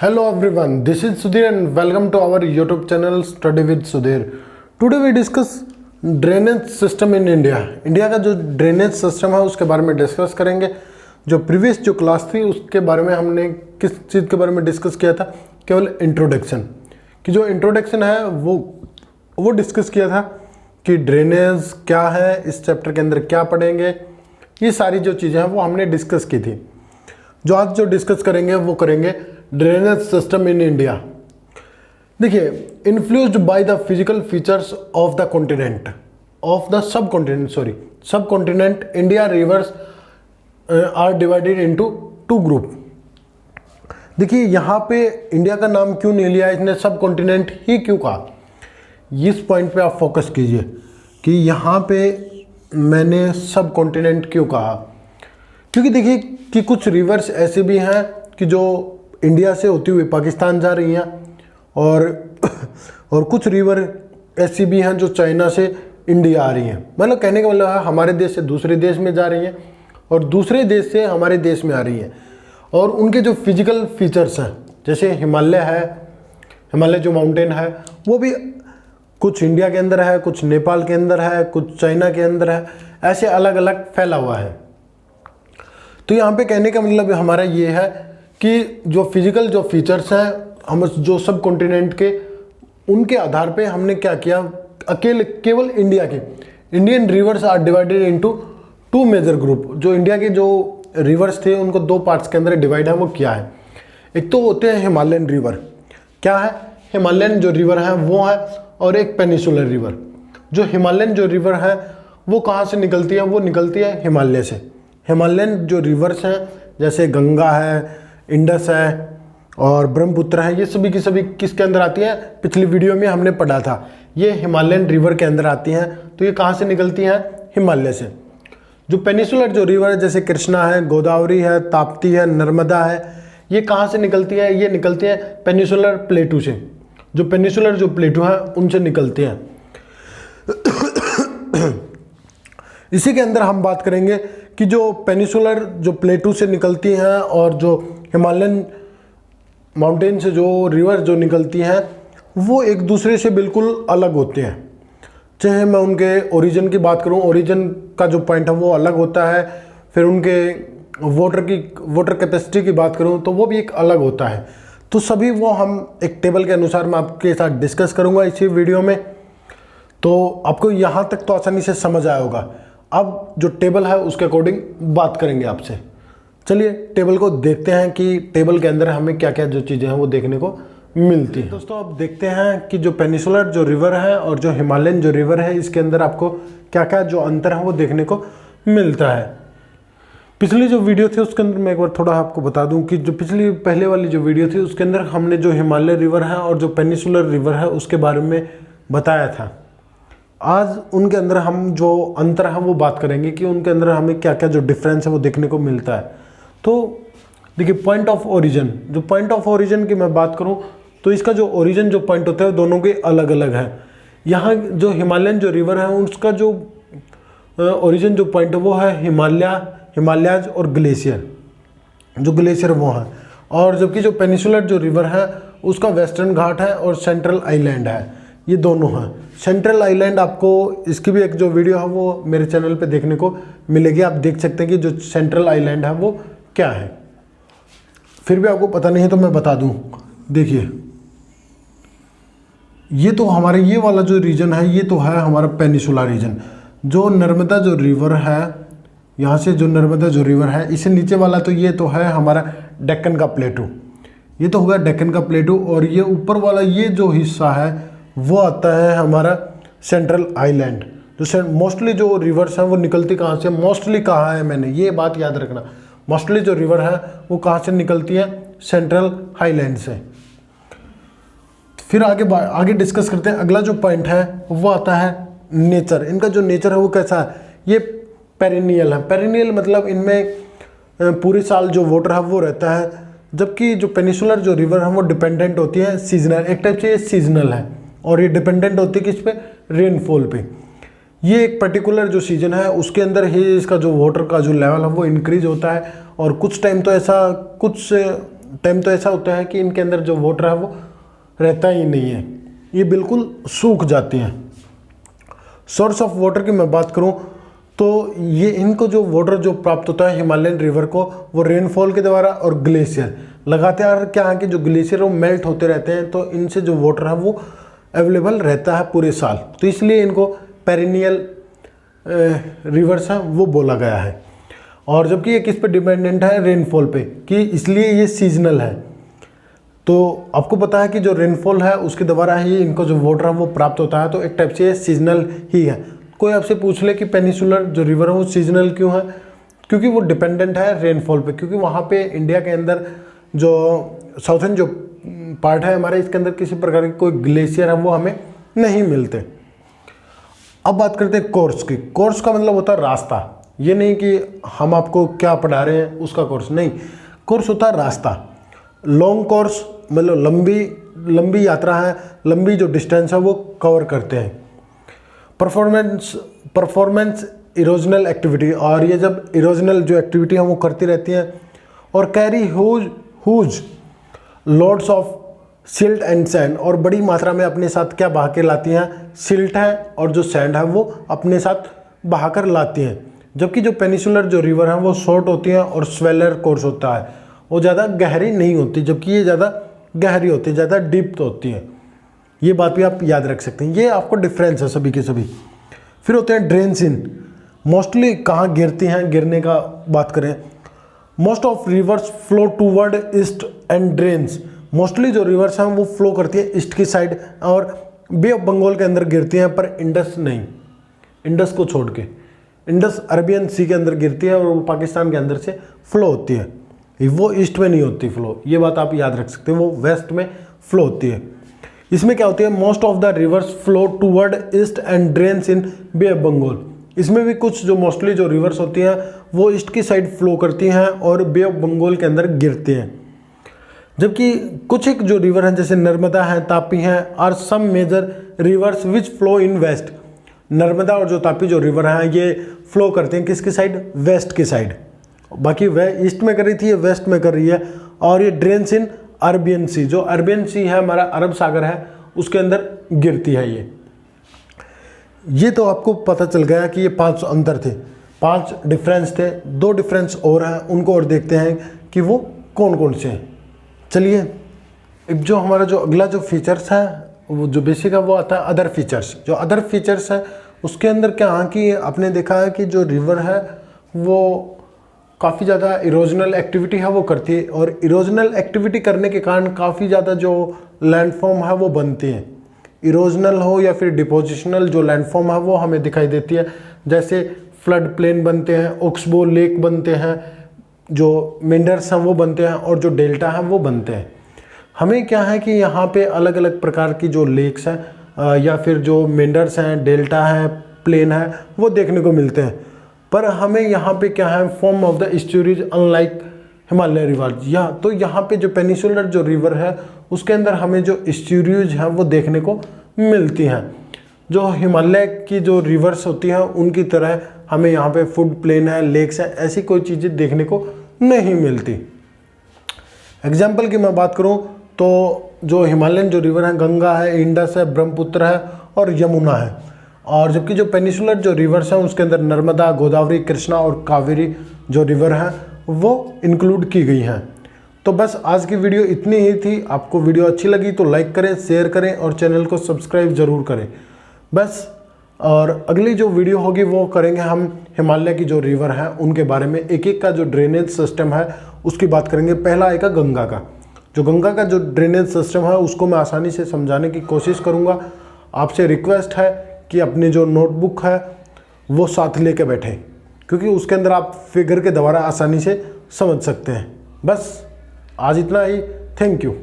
Hello everyone, this is Sudhir and welcome to our YouTube channel Study with Sudhir. Today we discuss drainage system in India. India का जो drainage system है उसके बारे में discuss करेंगे। जो previous जो क्लास थी उसके बारे में हमने किस चीज़ के बारे में डिस्कस किया था, केवल इंट्रोडक्शन कि जो इंट्रोडक्शन है वो डिस्कस किया था कि ड्रेनेज क्या है, इस चैप्टर के अंदर क्या पढ़ेंगे, ये सारी जो चीज़ें हैं वो हमने डिस्कस की थी। जो आज जो डिस्कस करेंगे वो करेंगे ड्रेनेज सिस्टम इन इंडिया। देखिए, influenced by the physical features of the continent of the subcontinent India rivers are divided into two group. देखिए, यहाँ पे इंडिया का नाम क्यों नहीं लिया, इसने सब कॉन्टिनेंट ही क्यों कहा, इस पॉइंट पे आप फोकस कीजिए कि यहाँ पे मैंने सब कॉन्टिनेंट क्यों कहा। क्योंकि देखिए कि कुछ रिवर्स ऐसे भी हैं कि जो इंडिया से होती हुई पाकिस्तान जा रही हैं और कुछ रिवर ऐसी भी हैं जो चाइना से इंडिया आ रही हैं। मतलब कहने का मतलब है हमारे देश से दूसरे देश में जा रही हैं और दूसरे देश से हमारे देश में आ रही हैं। और उनके जो फिजिकल फीचर्स हैं, जैसे हिमालय है, हिमालय जो माउंटेन है वो भी कुछ इंडिया के अंदर है, कुछ नेपाल के अंदर है, कुछ चाइना के अंदर है, ऐसे अलग अलग फैला हुआ है। तो यहाँ पे कहने का मतलब हमारा ये है कि जो फिजिकल जो फीचर्स हैं हम जो सब कॉन्टिनेंट के, उनके आधार पे हमने क्या किया, केवल इंडिया के Indian rivers are divided into two major group. जो इंडिया के जो रिवर्स थे उनको दो पार्ट्स के अंदर डिवाइड है। वो क्या है, एक तो होते हैं हिमालयन रिवर, क्या है हिमालयन जो रिवर है वो है, और एक पेनिसुलर रिवर। जो हिमालयन जो रिवर है वो कहाँ से निकलती है, वो निकलती है हिमालय से। हिमालयन जो रिवर्स हैं जैसे गंगा है, इंडस है और ब्रह्मपुत्र है, ये सभी की सभी किसके अंदर आती हैं, पिछली वीडियो में हमने पढ़ा था, ये हिमालयन रिवर के अंदर आती हैं। तो ये कहाँ से निकलती हैं, हिमालय से। जो पेनिसुलर जो रिवर है जैसे कृष्णा है, गोदावरी है, ताप्ती है, नर्मदा है, ये कहाँ से निकलती है, ये निकलती है पेनिसुलर प्लेटू से। जो पेनिसुलर जो प्लेटू है उनसे निकलती हैं। इसी के अंदर हम बात करेंगे कि जो पेनिसुलर जो प्लेटू से निकलती हैं और जो हिमालयन माउंटेन से जो रिवर जो निकलती हैं वो एक दूसरे से बिल्कुल अलग होते हैं। चाहे मैं उनके ओरिजिन की बात करूं, ओरिजिन का जो पॉइंट है वो अलग होता है। फिर उनके वाटर कैपेसिटी की बात करूं तो वो भी एक अलग होता है। तो सभी वो हम एक टेबल के अनुसार मैं आपके साथ डिस्कस करूंगा इसी वीडियो में। तो आपको यहाँ तक तो आसानी से समझ आया होगा। अब जो टेबल है उसके अकॉर्डिंग बात करेंगे आपसे। चलिए टेबल को देखते हैं कि टेबल के अंदर हमें क्या क्या जो चीज़ें हैं वो देखने को मिलती हैं। दोस्तों अब देखते हैं कि जो पेनिसुलर जो रिवर है और जो हिमालयन जो रिवर है इसके अंदर आपको क्या क्या जो अंतर है वो देखने को मिलता है। पिछली जो वीडियो थी उसके अंदर मैं एक बार थोड़ा आपको बता दूं कि जो पिछली पहले वाली जो वीडियो थी उसके अंदर हमने जो हिमालय रिवर है और जो पेनिसुलर रिवर है उसके बारे में बताया था। आज उनके अंदर हम जो अंतर है वो बात करेंगे कि उनके अंदर हमें क्या क्या जो डिफरेंस है वो देखने को मिलता है। तो देखिए, पॉइंट ऑफ ओरिजिन, जो पॉइंट ऑफ ओरिजिन की मैं बात करूं तो इसका जो ओरिजिन जो पॉइंट होता है दोनों के अलग अलग है। यहाँ जो हिमालयन जो रिवर है उसका जो ओरिजिन जो पॉइंट है वो है हिमालयाज और ग्लेशियर, जो ग्लेशियर वो है। और जबकि जो पेनिसुलर जो रिवर है उसका वेस्टर्न घाट है और सेंट्रल आइलैंड है, ये दोनों हैं। सेंट्रल आइलैंड आपको इसकी भी एक जो वीडियो है वो मेरे चैनल पे देखने को मिलेगी, आप देख सकते हैं कि जो सेंट्रल आइलैंड है वो क्या है। फिर भी आपको पता नहीं है तो मैं बता दूं, देखिए ये तो हमारे ये वाला जो रीजन है ये तो है हमारा पेनिसुला रीजन। जो नर्मदा जो रिवर है, यहाँ से जो नर्मदा जो रिवर है इससे नीचे वाला तो ये तो है हमारा डेक्कन का प्लेटू, ये तो होगा डेक्कन का प्लेटू। और ये ऊपर वाला ये जो हिस्सा है वो आता है हमारा सेंट्रल आइलैंड। जो मोस्टली जो रिवर्स हैं वो निकलती कहाँ से, मोस्टली कहा है मैंने, ये बात याद रखना, मोस्टली जो रिवर है वो कहाँ से निकलती है, सेंट्रल हाईलैंड से। फिर आगे डिस्कस करते हैं। अगला जो पॉइंट है वो आता है नेचर। इनका जो नेचर है वो कैसा है, ये पेरिनियल है। पेरिनियल मतलब इनमें पूरे साल जो वाटर है वो रहता है। जबकि जो पेनिसुलर जो रिवर है वो डिपेंडेंट होती है सीजनल, एक टाइप से ये सीजनल है और ये डिपेंडेंट होती है किस पे, रेनफॉल पे। ये एक पर्टिकुलर जो सीजन है उसके अंदर ही इसका जो वाटर का जो लेवल है वो इंक्रीज होता है। और कुछ टाइम तो ऐसा कुछ टाइम तो ऐसा होता है कि इनके अंदर जो वाटर है वो रहता ही नहीं है, ये बिल्कुल सूख जाती हैं। सोर्स ऑफ वाटर की मैं बात करूं तो ये इनको जो वाटर जो प्राप्त होता है हिमालयन रिवर को, वो रेनफॉल के द्वारा और ग्लेशियर लगातार क्या है कि जो ग्लेशियर वो मेल्ट होते रहते हैं, तो इनसे जो वाटर है वो अवेलेबल रहता है पूरे साल, तो इसलिए इनको पेरिनियल रिवर्स है वो बोला गया है। और जबकि ये किस पे डिपेंडेंट है, रेनफॉल पे, कि इसलिए ये सीजनल है। तो आपको पता है कि जो रेनफॉल है उसके द्वारा ही इनको जो वाटर है वो प्राप्त होता है, तो एक टाइप से ये सीजनल ही है। कोई आपसे पूछ ले कि पेनिसुलर जो रिवर है वो सीजनल क्यों है, क्योंकि वो डिपेंडेंट है रेनफॉल पे, क्योंकि वहाँ पे इंडिया के अंदर जो साउथर्न जो पार्ट है हमारे, इसके अंदर किसी प्रकार के कोई ग्लेशियर है वो हमें नहीं मिलते। अब बात करते हैं कोर्स की। कोर्स का मतलब होता है रास्ता, ये नहीं कि हम आपको क्या पढ़ा रहे हैं उसका कोर्स, नहीं, कोर्स होता है रास्ता। लॉन्ग कोर्स मतलब लंबी यात्रा है, लंबी जो डिस्टेंस है वो कवर करते हैं। परफॉर्मेंस इरोजनल एक्टिविटी, और ये जब इरोजनल जो एक्टिविटी है वो करती रहती हैं, और carry huge loads of silt and sand, और बड़ी मात्रा में अपने साथ क्या बहा के लाती हैं, सिल्ट है और जो सैंड है वो अपने साथ बहा कर लाती हैं। जबकि जो पेनिसुलर जो रिवर है वो शॉर्ट होती हैं और स्वेलर कोर्स होता है, वो ज़्यादा गहरी नहीं होती, जबकि ये ज़्यादा गहरी होती है, ज़्यादा डीप होती है। ये बात भी आप याद रख सकते हैं, ये आपको डिफरेंस है सभी के सभी। फिर होते हैं ड्रेन्स इन, मोस्टली कहाँ गिरती हैं, गिरने का बात करें, most of reverse flow toward east and drains, mostly जो रिवर्स हैं वो फ्लो करती है ईस्ट की साइड और बे ऑफ बंगाल के अंदर गिरती हैं, पर इंडस नहीं, इंडस को छोड़ के। इंडस अरबियन सी के अंदर गिरती है और वो पाकिस्तान के अंदर से फ्लो होती है, वो ईस्ट में नहीं होती फ्लो, ये बात आप याद रख सकते हैं, वो वेस्ट में फ्लो होती है। इसमें क्या होती है, most of the rivers flow toward east and drains in Bay of Bengal, इसमें भी कुछ जो मोस्टली जो रिवर्स होती हैं वो ईस्ट की साइड फ्लो करती हैं और बे ऑफ बंगाल के अंदर गिरती हैं। जबकि कुछ एक जो रिवर हैं जैसे नर्मदा हैं, तापी हैं, are some major rivers which flow in west, Narmada और जो तापी जो रिवर हैं ये फ्लो करते हैं किसकी साइड, वेस्ट की साइड, बाकी वह ईस्ट में कर रही थी, ये वेस्ट में कर रही है। और ये ड्रेन्स इन अरबियन सी, जो अरबियन सी है हमारा अरब सागर है उसके अंदर गिरती है। ये तो आपको पता चल गया कि ये 5 अंतर थे, 5 डिफरेंस थे, 2 डिफरेंस और हैं, उनको और देखते हैं कि वो कौन कौन से हैं। चलिए अब जो हमारा जो अगला जो फीचर्स है वो जो बेसिक है वो आता है अदर फीचर्स। जो अदर फीचर्स है उसके अंदर क्या है कि आपने देखा है कि जो रिवर है वो काफ़ी ज़्यादा इरोजनल एक्टिविटी है वो करती है, और इरोजनल एक्टिविटी करने के कारण काफ़ी ज़्यादा जो लैंडफॉर्म है वो बनती हैं। इरोजनल हो या फिर डिपोजिशनल जो लैंडफॉर्म है वो हमें दिखाई देती है, जैसे फ्लड प्लेन बनते हैं, ऑक्सबो लेक बनते हैं, जो मेंडर्स हैं वो बनते हैं, और जो डेल्टा हैं वो बनते हैं। हमें क्या है कि यहाँ पे अलग अलग प्रकार की जो लेक्स हैं या फिर जो मेंडर्स हैं, डेल्टा हैं, प्लेन है वो देखने को मिलते हैं, पर हमें यहाँ पे क्या है, form of the estuaries unlike Himalaya river, या तो यहाँ पे जो पेनिसुलर जो रिवर है उसके अंदर हमें जो एस्चुरीज हैं वो देखने को मिलती हैं। जो हिमालय की जो रिवर्स होती हैं उनकी तरह हमें यहाँ पे फूड प्लेन है, लेक्स है, ऐसी कोई चीज़ें देखने को नहीं मिलती। एग्जाम्पल की मैं बात करूँ तो जो हिमालयन जो रिवर है गंगा है, इंडस है, ब्रह्मपुत्र है और यमुना है, और जबकि जो पेनिसुलर जो रिवर्स हैं उसके अंदर नर्मदा, गोदावरी, कृष्णा और कावेरी जो रिवर हैं वो इंक्लूड की गई हैं। तो बस आज की वीडियो इतनी ही थी। आपको वीडियो अच्छी लगी तो लाइक करें, शेयर करें और चैनल को सब्सक्राइब ज़रूर करें बस। और अगली जो वीडियो होगी वो करेंगे हम हिमालय की जो रिवर हैं उनके बारे में, एक एक का जो ड्रेनेज सिस्टम है उसकी बात करेंगे। पहला आएगा गंगा का। जो गंगा का जो ड्रेनेज सिस्टम है उसको मैं आसानी से समझाने की कोशिश करूँगा। आपसे रिक्वेस्ट है कि अपनी जो नोटबुक है वो साथ लेके बैठें, क्योंकि उसके अंदर आप फिगर के द्वारा आसानी से समझ सकते हैं। बस आज इतना ही। Thank you.